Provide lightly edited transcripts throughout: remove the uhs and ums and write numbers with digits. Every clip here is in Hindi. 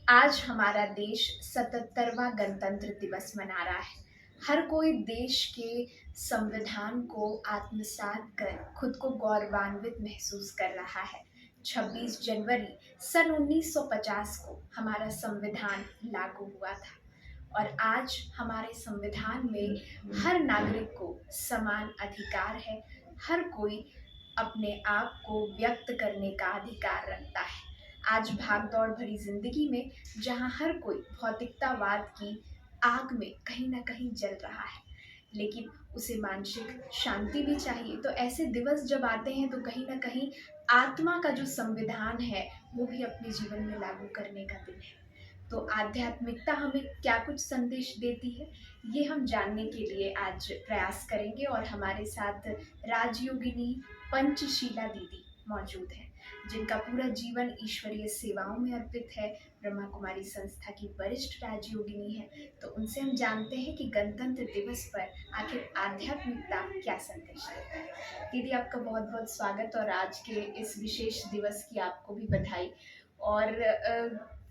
आज हमारा देश 77वां गणतंत्र दिवस मना रहा है। हर कोई देश के संविधान को आत्मसात कर खुद को गौरवान्वित महसूस कर रहा है। 26 जनवरी सन 1950 को हमारा संविधान लागू हुआ था और आज हमारे संविधान में हर नागरिक को समान अधिकार है। हर कोई अपने आप को व्यक्त करने का अधिकार रखता है। आज भाग-दौड़ भरी ज़िंदगी में जहाँ हर कोई भौतिकतावाद की आग में कहीं न कहीं जल रहा है, लेकिन उसे मानसिक शांति भी चाहिए। तो ऐसे दिवस जब आते हैं तो कहीं न कहीं आत्मा का जो संविधान है, वो भी अपने जीवन में लागू करने का दिन है। तो आध्यात्मिकता हमें क्या कुछ संदेश देती है, ये हम जानने के लिए आज प्रयास करेंगे और हमारे साथ राजयोगिनी पंचशीला दीदी मौजूद हैं, जिनका पूरा जीवन ईश्वरीय सेवाओं में अर्पित है। ब्रह्मा कुमारी संस्था की वरिष्ठ राजयोगिनी है। तो उनसे हम जानते हैं कि गणतंत्र दिवस पर आखिर आध्यात्मिकता क्या संदेश देता है। दीदी, आपका बहुत बहुत स्वागत और आज के इस विशेष दिवस की आपको भी बधाई। और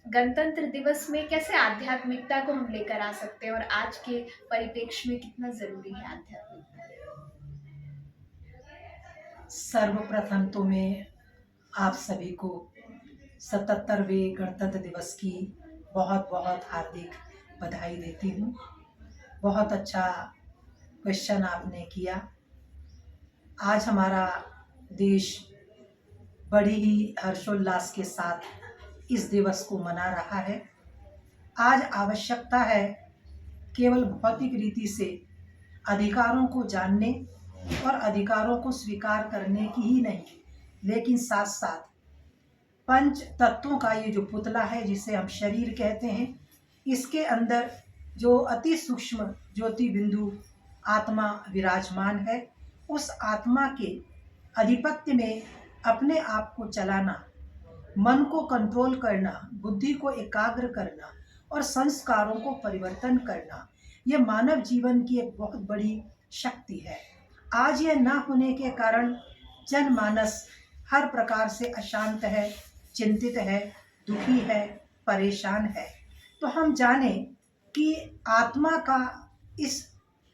गणतंत्र दिवस में कैसे आध्यात्मिकता को हम लेकर आ सकते हैं और आज के परिप्रेक्ष्य में कितना जरूरी है आध्यात्मिकता। सर्वप्रथम तो मैं आप सभी को 77वें गणतंत्र दिवस की बहुत बहुत हार्दिक बधाई देती हूँ। बहुत अच्छा क्वेश्चन आपने किया। आज हमारा देश बड़ी ही हर्षोल्लास के साथ इस दिवस को मना रहा है। आज आवश्यकता है केवल भौतिक रीति से अधिकारों को जानने और अधिकारों को स्वीकार करने की ही नहीं, लेकिन साथ साथ पंच तत्वों का ये जो पुतला है जिसे हम शरीर कहते हैं, इसके अंदर जो अति सूक्ष्म ज्योति बिंदु आत्मा विराजमान है, उस आत्मा के आधिपत्य में अपने आप को चलाना, मन को कंट्रोल करना, बुद्धि को एकाग्र करना और संस्कारों को परिवर्तन करना, ये मानव जीवन की एक बहुत बड़ी शक्ति है। आज यह ना होने के कारण जनमानस हर प्रकार से अशांत है, चिंतित है, दुखी है, परेशान है। तो हम जाने कि आत्मा का इस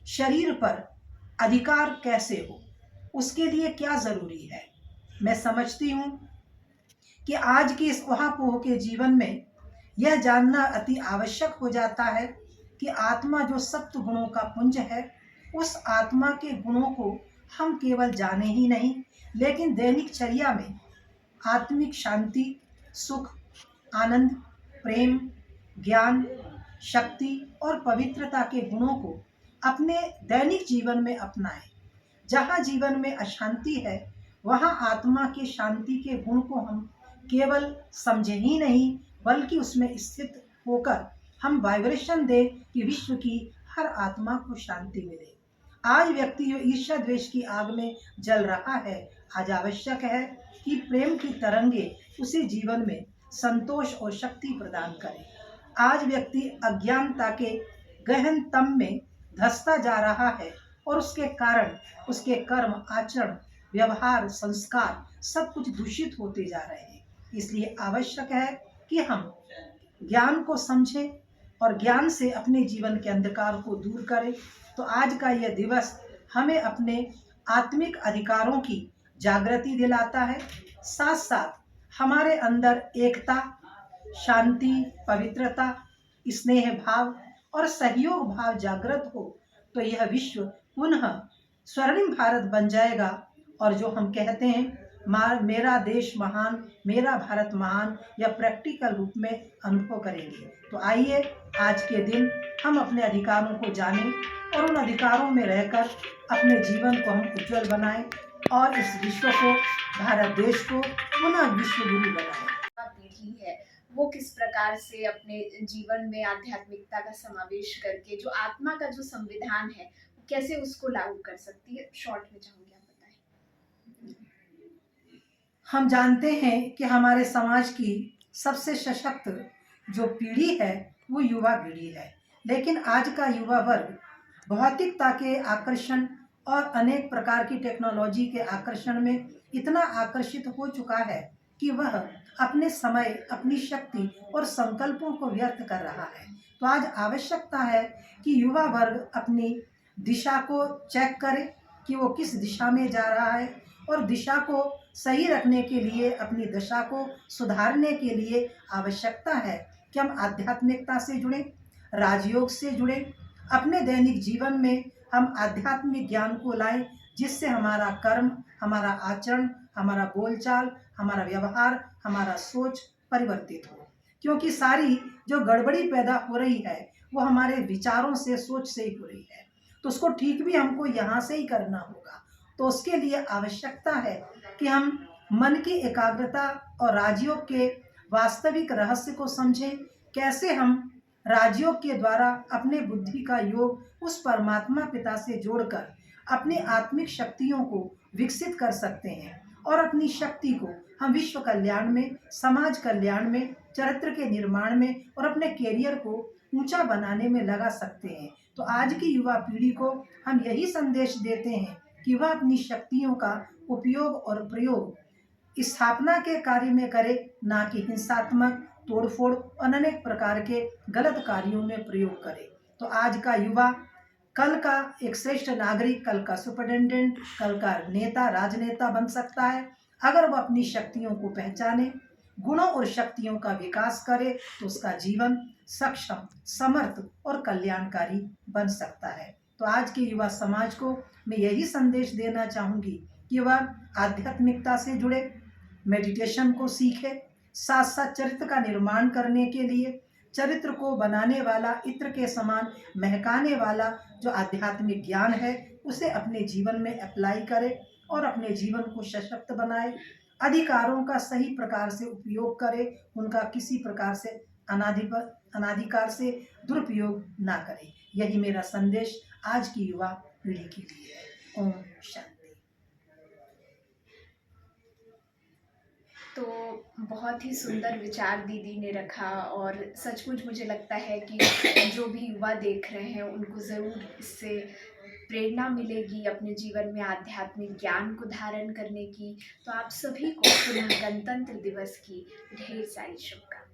शरीर पर अधिकार कैसे हो, उसके लिए क्या जरूरी है। मैं समझती हूँ कि आज की इस उहापोह के जीवन में यह जानना अति आवश्यक हो जाता है कि आत्मा जो सप्त गुणों का पुंज है, उस आत्मा के गुणों को हम केवल जाने ही नहीं, लेकिन दैनिक चर्या में आत्मिक शांति, सुख, आनंद, प्रेम, ज्ञान, शक्ति और पवित्रता के गुणों को अपने दैनिक जीवन में अपनाएं। जहाँ जीवन में अशांति है, वहाँ आत्मा के शांति के गुण को हम केवल समझे ही नहीं, बल्कि उसमें स्थित होकर हम वाइब्रेशन दें कि विश्व की हर आत्मा को शांति मिले। आज व्यक्ति जो ईर्ष्या द्वेष की आग में जल रहा है, आज आवश्यक है कि प्रेम की तरंगे उसे जीवन में संतोष और शक्ति प्रदान करें। आज व्यक्ति अज्ञानता के गहन तम में धंसता जा रहा है और उसके कारण उसके कर्म, आचरण, व्यवहार, संस्कार सब कुछ दूषित होते जा रहे हैं। इसलिए आवश्यक है कि हम ज्ञान को समझें और ज्ञान से अपने जीवन के अंधकार को दूर करें। तो आज का यह दिवस हमें अपने आत्मिक अधिकारों की जागृति दिलाता है, साथ साथ हमारे अंदर एकता, शांति, पवित्रता, स्नेह भाव और सहयोग भाव जागृत हो, तो यह विश्व पुनः स्वर्णिम भारत बन जाएगा। और जो हम कहते हैं मेरा देश महान, मेरा भारत महान, या प्रैक्टिकल रूप में अनुभव करेंगे। तो आइए आज के दिन हम अपने अधिकारों को जानें और उन अधिकारों में रहकर अपने जीवन को हम उज्जवल बनाएं और इस विश्व को, भारत देश को पुनः विश्व गुरु बनाएं। पीढ़ी है वो किस प्रकार से अपने जीवन में आध्यात्मिकता का समावेश करके जो आत्मा का जो संविधान है कैसे उसको लागू कर सकती है, शॉर्ट में चाहूंगी आप बताएं। हम जानते हैं कि हमारे समाज की सबसे सशक्त जो पीढ़ी है वो युवा पीढ़ी है, लेकिन आज का युवा वर्ग भौतिकता के आकर्षण और अनेक प्रकार की टेक्नोलॉजी के आकर्षण में इतना आकर्षित हो चुका है कि वह अपने समय, अपनी शक्ति और संकल्पों को व्यर्थ कर रहा है। तो आज आवश्यकता है कि युवा वर्ग अपनी दिशा को चेक करे कि वो किस दिशा में जा रहा है, और दिशा को सही रखने के लिए, अपनी दशा को सुधारने के लिए आवश्यकता है कि हम आध्यात्मिकता से जुड़ें, राजयोग से जुड़ें। अपने दैनिक जीवन में हम आध्यात्मिक ज्ञान को लाएं, जिससे हमारा कर्म, हमारा आचरण, हमारा बोलचाल, हमारा व्यवहार, हमारा सोच परिवर्तित हो। क्योंकि सारी जो गड़बड़ी पैदा हो रही है वो हमारे विचारों से, सोच से ही हो रही है। तो उसको ठीक भी हमको यहाँ से ही करना होगा। तो उसके लिए आवश्यकता है कि हम मन की एकाग्रता और राजयोग के वास्तविक रहस्य को समझें। कैसे हम राजयोग के द्वारा अपने बुद्धि का योग उस परमात्मा पिता से जोड़कर अपनी आत्मिक शक्तियों को विकसित कर सकते हैं, और अपनी शक्ति को हम विश्व कल्याण में, समाज कल्याण में, चरित्र के निर्माण में और अपने कैरियर को ऊंचा बनाने में लगा सकते हैं। तो आज की युवा पीढ़ी को हम यही संदेश देते हैं कि वह अपनी शक्तियों का उपयोग और प्रयोग स्थापना के कार्य में करे, ना कि हिंसात्मक, तोड़फोड़ और अनेक प्रकार के गलत कार्यों में प्रयोग करे। तो आज का युवा कल का एक श्रेष्ठ नागरिक, कल का सुपरिटेंडेंट, कल का नेता, राजनेता बन सकता है अगर वह अपनी शक्तियों को पहचाने, गुणों और शक्तियों का विकास करे, तो उसका जीवन सक्षम, समर्थ और कल्याणकारी बन सकता है। तो आज के युवा समाज को मैं यही संदेश देना चाहूँगी कि वह आध्यात्मिकता से जुड़े, मेडिटेशन को सीखे, साथ साथ चरित्र का निर्माण करने के लिए चरित्र को बनाने वाला, इत्र के समान महकाने वाला जो आध्यात्मिक ज्ञान है उसे अपने जीवन में अप्लाई करे और अपने जीवन को सशक्त बनाए। अधिकारों का सही प्रकार से उपयोग करे, उनका किसी प्रकार से अनाधिकार से दुरुपयोग ना करे। यही मेरा संदेश आज की युवा पीढ़ी के लिए है। ओम शांति। तो बहुत ही सुंदर विचार दीदी ने रखा, और सचमुच मुझे लगता है कि जो भी युवा देख रहे हैं उनको ज़रूर इससे प्रेरणा मिलेगी अपने जीवन में आध्यात्मिक ज्ञान को धारण करने की। तो आप सभी को पुनः गणतंत्र दिवस की ढेर सारी शुभकामनाएं।